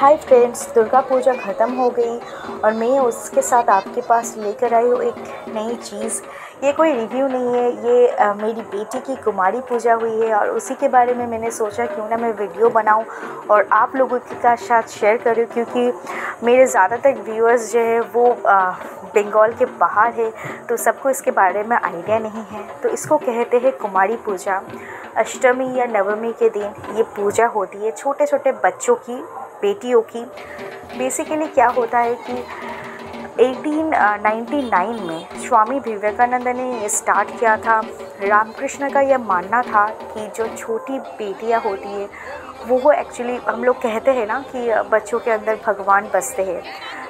Hi friends, Durga Puja ख़त्म हो गई और मैं उसके साथ आपके पास लेकर आई हूँ एक नई चीज़। ये कोई रिव्यू नहीं है, ये मेरी बेटी की कुमारी पूजा हुई है और उसी के बारे में मैंने सोचा क्यों ना मैं वीडियो बनाऊँ और आप लोगों के साथ शेयर करूँ, क्योंकि मेरे ज़्यादातर व्यूअर्स जो है वो बंगाल के बाहर है, तो सबको इसके बारे में आइडिया नहीं है। तो इसको कहते हैं कुमारी पूजा। अष्टमी या नवमी के दिन ये पूजा होती है छोटे छोटे बच्चों की, बेटियों की। बेसिकली क्या होता है कि 1899 में स्वामी विवेकानंद ने ये स्टार्ट किया था। रामकृष्ण का यह मानना था कि जो छोटी बेटियां होती है वो एक्चुअली, हम लोग कहते हैं ना कि बच्चों के अंदर भगवान बसते हैं,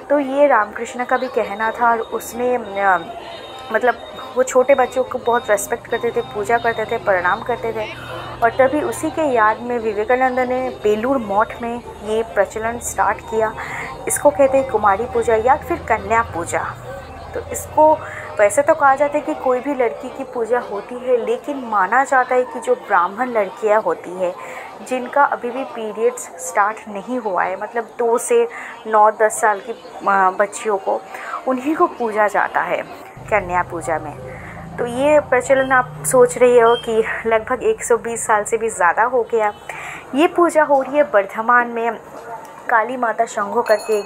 तो ये रामकृष्ण का भी कहना था। और उसने मतलब वो छोटे बच्चों को बहुत रेस्पेक्ट करते थे, पूजा करते थे, प्रणाम करते थे। और तभी उसी के याद में विवेकानंद ने बेलूर मठ में ये प्रचलन स्टार्ट किया। इसको कहते हैं कुमारी पूजा या फिर कन्या पूजा। तो इसको वैसे तो कहा जाता है कि कोई भी लड़की की पूजा होती है, लेकिन माना जाता है कि जो ब्राह्मण लड़कियां होती है जिनका अभी भी पीरियड्स स्टार्ट नहीं हुआ है, मतलब 2 से 9-10 साल की बच्चियों को, उन्हीं को पूजा जाता है कन्या पूजा में। तो ये प्रचलन आप सोच रही हो कि लगभग 120 साल से भी ज़्यादा हो गया। ये पूजा हो रही है वर्धमान में काली माता शंभो करके,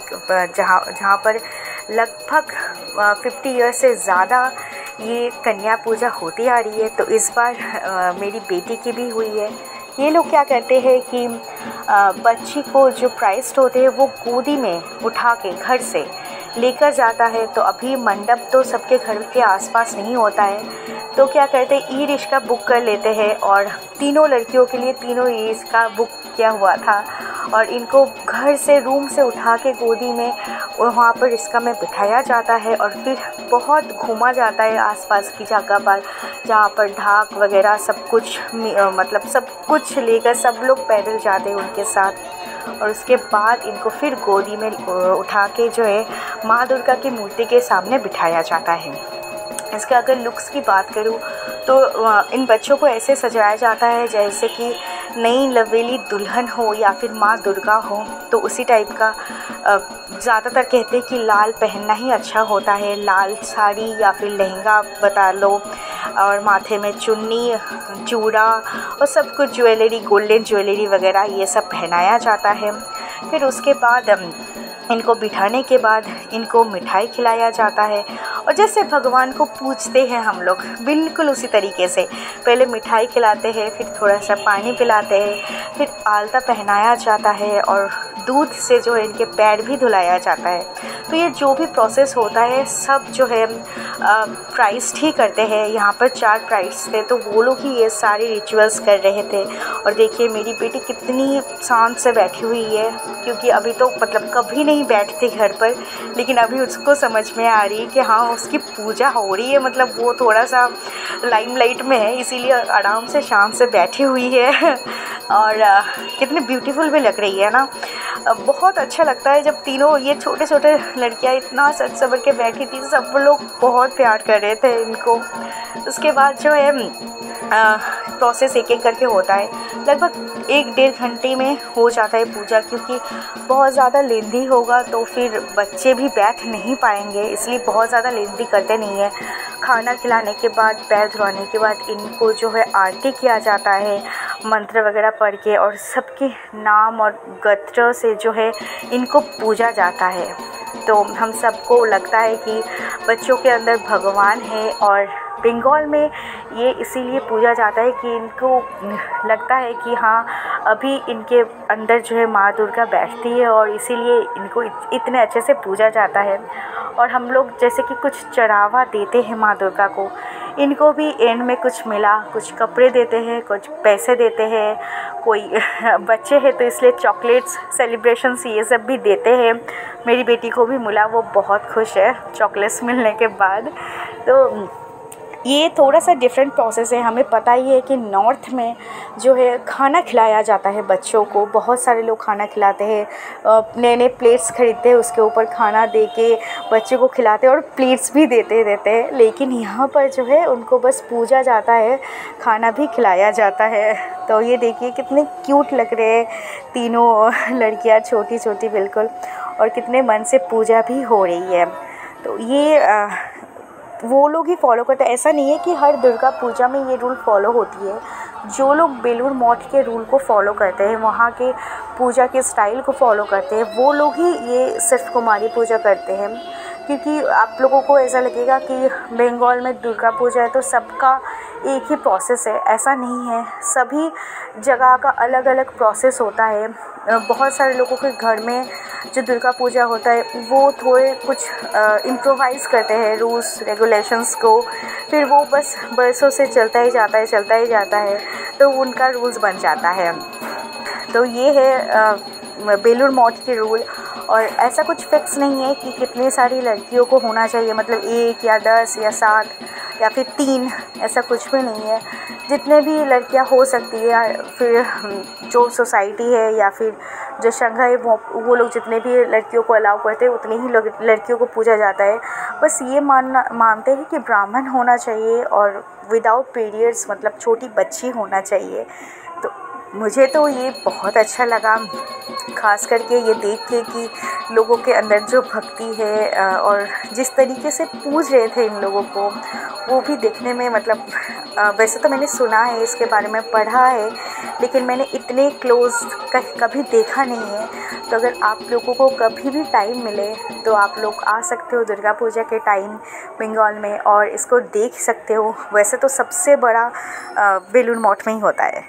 जहाँ पर लगभग 50 ईयर से ज़्यादा ये कन्या पूजा होती आ रही है। तो इस बार मेरी बेटी की भी हुई है। ये लोग क्या करते हैं कि बच्ची को जो प्राइस्ड होते हैं वो गोदी में उठा के घर से लेकर जाता है। तो अभी मंडप तो सबके घर के आसपास नहीं होता है, तो क्या करते हैं, ई रिक्शा बुक कर लेते हैं। और तीनों लड़कियों के लिए तीनों ई रिक्शा बुक किया हुआ था और इनको घर से, रूम से उठा के गोदी में वहाँ पर रिक्शा में बिठाया जाता है और फिर बहुत घूमा जाता है आसपास की जगह पर, जहाँ पर ढाक वगैरह सब कुछ, मतलब सब कुछ लेकर सब लोग पैदल जाते हैं उनके साथ। और उसके बाद इनको फिर गोदी में उठा के जो है माँ दुर्गा की मूर्ति के सामने बिठाया जाता है। इसके अगर लुक्स की बात करूँ तो इन बच्चों को ऐसे सजाया जाता है जैसे कि नई लवेली दुल्हन हो या फिर माँ दुर्गा हो, तो उसी टाइप का। ज़्यादातर कहते हैं कि लाल पहनना ही अच्छा होता है, लाल साड़ी या फिर लहंगा बता लो, और माथे में चुन्नी, चूड़ा और सब कुछ ज्वेलरी, गोल्डन ज्वेलरी वगैरह ये सब पहनाया जाता है। फिर उसके बाद इनको बिठाने के बाद इनको मिठाई खिलाया जाता है। और जैसे भगवान को पूजते हैं हम लोग, बिल्कुल उसी तरीके से पहले मिठाई खिलाते हैं, फिर थोड़ा सा पानी पिलाते हैं, फिर आलता पहनाया जाता है और दूध से जो है इनके पैर भी धुलाया जाता है। तो ये जो भी प्रोसेस होता है सब जो है प्राइस्ट ही करते हैं। यहाँ पर 4 प्राइस्ट थे, तो वो लोग ही ये सारे रिचुअल्स कर रहे थे। और देखिए मेरी बेटी कितनी शांत से बैठी हुई है, क्योंकि अभी तो मतलब कभी नहीं बैठती घर पर, लेकिन अभी उसको समझ में आ रही है कि हाँ उसकी पूजा हो रही है, मतलब वो थोड़ा सा लाइमलाइट में है, इसीलिए आराम से शांत से बैठी हुई है। और कितनी ब्यूटीफुल भी लग रही है ना। बहुत अच्छा लगता है जब तीनों ये छोटे छोटे लड़कियां इतना सज सवर के बैठी थी, सब लोग बहुत प्यार कर रहे थे इनको। उसके बाद जो है प्रोसेस एक एक करके होता है, लगभग 1-1.5 घंटे में हो जाता है पूजा, क्योंकि बहुत ज़्यादा लेंदी होगा तो फिर बच्चे भी बैठ नहीं पाएंगे, इसलिए बहुत ज़्यादा लेंदी करते नहीं है। खाना खिलाने के बाद, पैर धुलाने के बाद इनको जो है आरती किया जाता है मंत्र वगैरह पढ़ के, और सबके नाम और गोत्र से जो है इनको पूजा जाता है। तो हम सबको लगता है कि बच्चों के अंदर भगवान है, और बंगाल में ये इसीलिए पूजा जाता है कि इनको लगता है कि हाँ अभी इनके अंदर जो है माँ दुर्गा बैठती है, और इसीलिए इनको इतने अच्छे से पूजा जाता है। और हम लोग जैसे कि कुछ चढ़ावा देते हैं माँ दुर्गा को, इनको भी एंड में कुछ मिला, कुछ कपड़े देते हैं, कुछ पैसे देते हैं, कोई बच्चे हैं तो इसलिए चॉकलेट्स, सेलिब्रेशंस ये सब भी देते हैं। मेरी बेटी को भी मिला, वो बहुत खुश है चॉकलेट्स मिलने के बाद। तो ये थोड़ा सा डिफरेंट प्रोसेस है। हमें पता ही है कि नॉर्थ में जो है खाना खिलाया जाता है बच्चों को, बहुत सारे लोग खाना खिलाते हैं, नए नए प्लेट्स खरीदते हैं, उसके ऊपर खाना दे के बच्चे को खिलाते हैं और प्लेट्स भी देते हैं। लेकिन यहाँ पर जो है उनको बस पूजा जाता है, खाना भी खिलाया जाता है। तो ये देखिए कितने क्यूट लग रहे हैं तीनों लड़कियाँ, छोटी छोटी बिल्कुल, और कितने मन से पूजा भी हो रही है। तो ये वो लोग ही फॉलो करते हैं। ऐसा नहीं है कि हर दुर्गा पूजा में ये रूल फॉलो होती है। जो लोग बेलूर मठ के रूल को फॉलो करते हैं, वहाँ के पूजा के स्टाइल को फॉलो करते हैं, वो लोग ही ये सिर्फ कुमारी पूजा करते हैं। क्योंकि आप लोगों को ऐसा लगेगा कि बंगाल में दुर्गा पूजा है तो सबका एक ही प्रोसेस है, ऐसा नहीं है। सभी जगह का अलग अलग प्रोसेस होता है। बहुत सारे लोगों के घर में जो दुर्गा पूजा होता है वो थोड़े कुछ इम्प्रोवाइज़ करते हैं रूल्स रेगुलेशंस को, फिर वो बस बरसों से चलता ही जाता है, तो उनका रूल्स बन जाता है। तो ये है बेलूर मठ के रूल। और ऐसा कुछ फिक्स नहीं है कि कितनी सारी लड़कियों को होना चाहिए, मतलब 1 या 10 या 7 या फिर 3, ऐसा कुछ भी नहीं है। जितने भी लड़कियां हो सकती है, फिर जो सोसाइटी है या फिर जो संघ है वो लोग जितने भी लड़कियों को अलाउ करते हैं उतनी ही लड़कियों को पूजा जाता है। बस ये मानते हैं कि ब्राह्मण होना चाहिए और विदाउट पीरियड्स, मतलब छोटी बच्ची होना चाहिए। तो मुझे तो ये बहुत अच्छा लगा, ख़ास करके ये देख के कि लोगों के अंदर जो भक्ति है और जिस तरीके से पूज रहे थे इन लोगों को, वो भी देखने में, मतलब वैसे तो मैंने सुना है, इसके बारे में पढ़ा है, लेकिन मैंने इतने क्लोज़ कभी देखा नहीं है। तो अगर आप लोगों को कभी भी टाइम मिले तो आप लोग आ सकते हो दुर्गा पूजा के टाइम बंगाल में और इसको देख सकते हो। वैसे तो सबसे बड़ा बेलूर मठ में ही होता है।